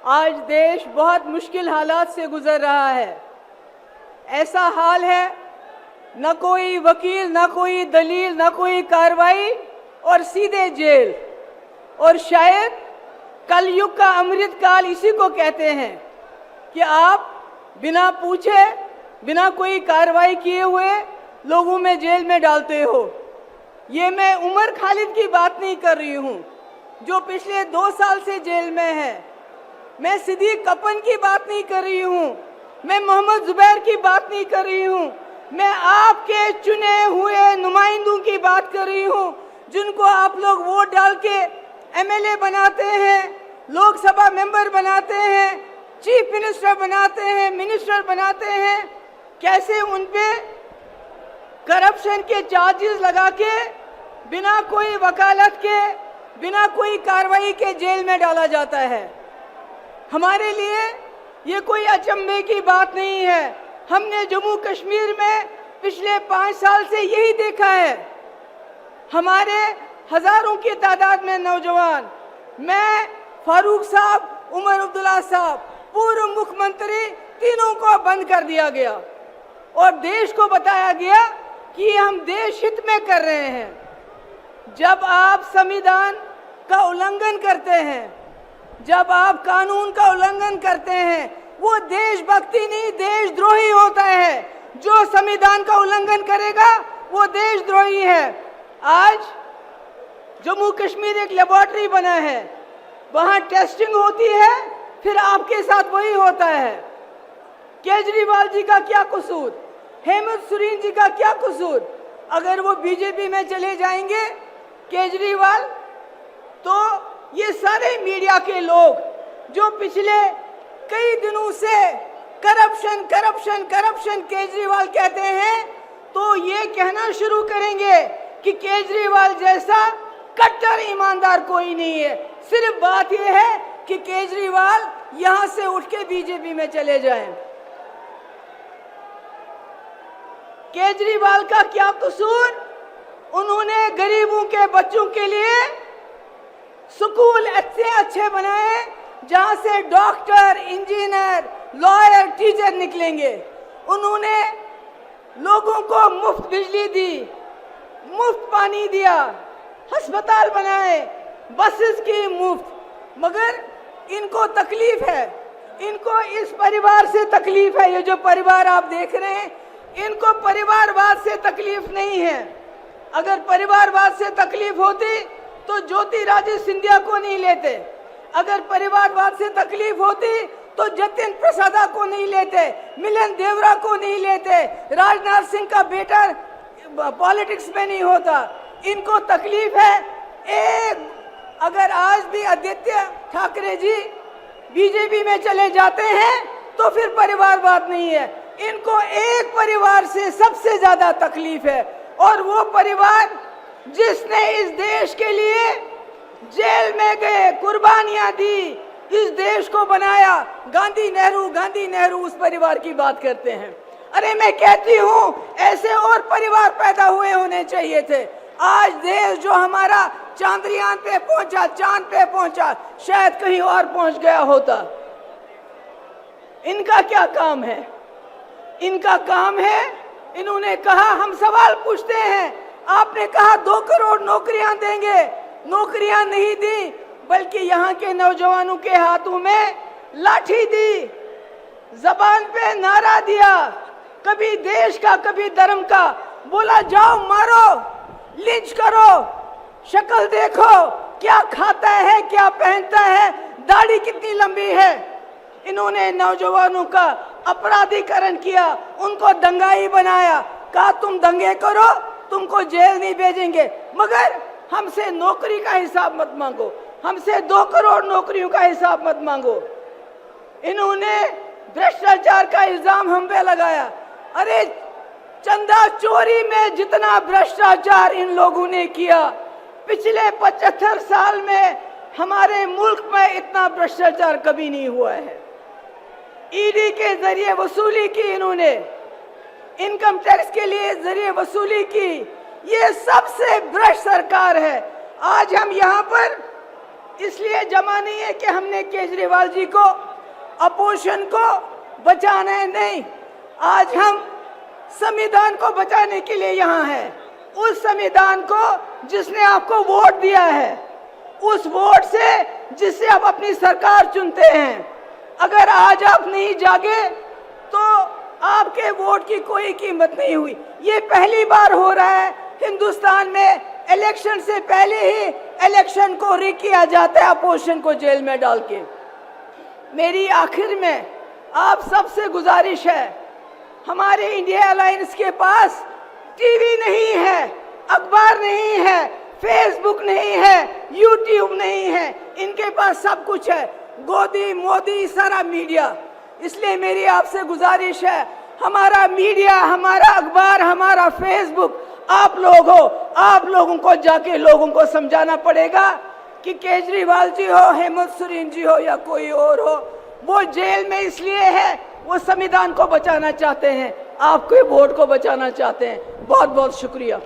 आज देश बहुत मुश्किल हालात से गुजर रहा है। ऐसा हाल है, न कोई वकील, न कोई दलील, न कोई कार्रवाई और सीधे जेल। और शायद कलयुग का अमृत काल इसी को कहते हैं कि आप बिना पूछे, बिना कोई कार्रवाई किए हुए लोगों में जेल में डालते हो। ये मैं उमर खालिद की बात नहीं कर रही हूँ जो पिछले 2 साल से जेल में है। मैं सिद्दीक कपन की बात नहीं कर रही हूँ, मैं मोहम्मद जुबैर की बात नहीं कर रही हूँ, मैं आपके चुने हुए नुमाइंदों की बात कर रही हूँ जिनको आप लोग वोट डाल के एमएलए बनाते हैं, लोकसभा मेंबर बनाते हैं, चीफ मिनिस्टर बनाते हैं, मिनिस्टर बनाते हैं। कैसे उन पे करप्शन के चार्जेस लगा के बिना कोई वकालत के, बिना कोई कार्रवाई के जेल में डाला जाता है। हमारे लिए ये कोई अचंभे की बात नहीं है। हमने जम्मू कश्मीर में पिछले 5 साल से यही देखा है। हमारे हजारों की तादाद में नौजवान, मैं, फारूक साहब, उमर अब्दुल्ला साहब, पूर्व मुख्यमंत्री, तीनों को बंद कर दिया गया और देश को बताया गया कि हम देश हित में कर रहे हैं। जब आप संविधान का उल्लंघन करते हैं, जब आप कानून का उल्लंघन करते हैं, वो देशभक्ति नहीं, देशद्रोही होता है। जो संविधान का उल्लंघन करेगा वो देशद्रोही है। आज जम्मू कश्मीर एक लेबोरेटरी बना है, वहां टेस्टिंग होती है, फिर आपके साथ वही होता है। केजरीवाल जी का क्या कसूर, हेमंत सोरेन जी का क्या कसूर? अगर वो बीजेपी में चले जाएंगे केजरीवाल, तो ये सारे मीडिया के लोग जो पिछले कई दिनों से करप्शन करप्शन करप्शन केजरीवाल कहते हैं, तो ये कहना शुरू करेंगे कि केजरीवाल जैसा कट्टर ईमानदार कोई नहीं है। सिर्फ बात यह है कि केजरीवाल यहां से उठ के बीजेपी में चले जाएं। केजरीवाल का क्या कसूर? उन्होंने गरीबों के बच्चों के लिए स्कूल अच्छे अच्छे बनाए जहां से डॉक्टर, इंजीनियर, लॉयर, टीचर निकलेंगे। उन्होंने लोगों को मुफ्त बिजली दी, मुफ्त पानी दिया, अस्पताल बनाए, बसेस की मुफ्त। मगर इनको तकलीफ है, इनको इस परिवार से तकलीफ है। ये जो परिवार आप देख रहे हैं, इनको परिवारवाद से तकलीफ नहीं है। अगर परिवारवाद से तकलीफ होती तो ज्योतिरादित्य सिंधिया को नहीं लेते। अगर परिवारवाद से तकलीफ होती तो जतिन प्रसादा को नहीं लेते, मिलन देवरा को नहीं लेते, राजनाथ सिंह का बेटा पॉलिटिक्स में नहीं होता। इनको तकलीफ है अगर आज भी आदित्य ठाकरे जी बीजेपी में चले जाते हैं तो फिर परिवारवाद नहीं है। इनको एक परिवार से सबसे ज्यादा तकलीफ है, और वो परिवार जिसने इस देश के लिए जेल में गए, कुर्बानियां दी, इस देश को बनाया। गांधी नेहरू उस परिवार की बात करते हैं। अरे मैं कहती हूँ ऐसे और परिवार पैदा हुए होने चाहिए थे। आज देश जो हमारा चांद्रयान पे पहुंचा, चांद पे पहुंचा, शायद कहीं और पहुंच गया होता। इनका क्या काम है? इनका काम है, इन्होंने कहा, हम सवाल पूछते हैं, आपने कहा 2 करोड़ नौकरियां देंगे, नौकरियां नहीं दी, बल्कि यहाँ के नौजवानों के हाथों में लाठी दी, जबान पे नारा दिया, कभी देश का कभी धर्म का, बोला जाओ मारो, लिंच करो, शक्ल देखो, क्या खाता है, क्या पहनता है, दाढ़ी कितनी लंबी है। इन्होंने नौजवानों का अपराधीकरण किया, उनको दंगाई बनाया, कहा तुम दंगे करो, तुमको जेल नहीं भेजेंगे, मगर हमसे नौकरी का हिसाब मत मांगो, हमसे 2 करोड़ नौकरियों का हिसाब मत मांगो। इन्होंने भ्रष्टाचार का इल्जाम हम पे लगाया। अरे चंदा चोरी में जितना भ्रष्टाचार इन लोगों ने किया, पिछले 75 साल में हमारे मुल्क में इतना भ्रष्टाचार कभी नहीं हुआ है। ईडी के जरिए वसूली की, इन्होंने इनकम टैक्स के लिए जरिए वसूली की। ये सबसे भ्रष्ट सरकार है। आज हम यहाँ पर इसलिए जमा नहीं है कि हमने केजरीवाल जी को, अपोजिशन को बचाना है, नहीं। आज हम संविधान को बचाने के लिए यहाँ हैं। उस संविधान को जिसने आपको वोट दिया है, उस वोट से जिससे आप अपनी सरकार चुनते हैं, अगर आज आप नहीं जागे तो आपके वोट की कोई कीमत नहीं हुई। ये पहली बार हो रहा है हिंदुस्तान में, इलेक्शन से पहले ही इलेक्शन को रिग किया जाता है अपोजिशन को जेल में डाल के। मेरी आखिर में आप सबसे गुजारिश है, हमारे इंडिया अलायंस के पास टीवी नहीं है, अखबार नहीं है, फेसबुक नहीं है, यूट्यूब नहीं है, इनके पास सब कुछ है, गोदी मोदी सारा मीडिया। इसलिए मेरी आपसे गुजारिश है, हमारा मीडिया, हमारा अखबार, हमारा फेसबुक आप लोग हो, आप लोगों को जाके लोगों को समझाना पड़ेगा कि केजरीवाल जी हो, हेमंत सोरेन जी हो या कोई और हो, वो जेल में इसलिए है वो संविधान को बचाना चाहते हैं, आपके वोट को बचाना चाहते हैं। बहुत बहुत शुक्रिया।